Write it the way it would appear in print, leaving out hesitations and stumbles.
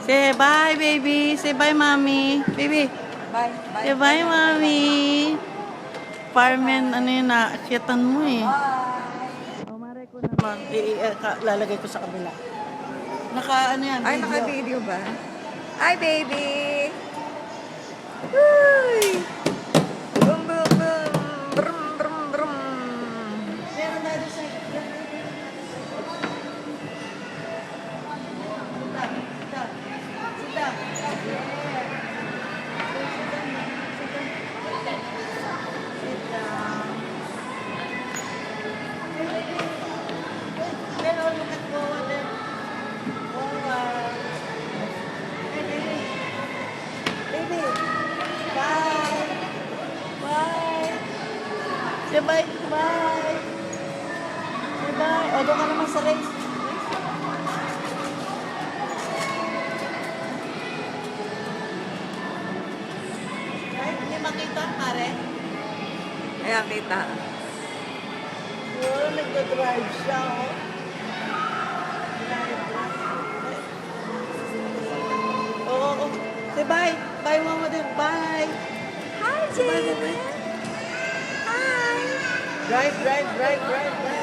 Say bye, baby. Say bye, mommy. Baby. Bye. Say bye, mommy. Fireman, ano yun, naakyatan mo eh. Bye. O, maray ko naman. Lalagay ko sa kabila. Ano yan, Ay, video. naka-video ba? Hi, baby! Uy! Boom, boom, boom! Brum, brum, brum! Meron tayo sa... Say bye. Bye. Say bye. O, doon ka naman sa race. Right? Hindi makita, pare. Ayan, kita. Oh, nagda-drive siya, oh. Oo, oo. Say bye. Bye, mama din. Bye. Hi, Bye, bye, Jaden! bye. Hi! Drive.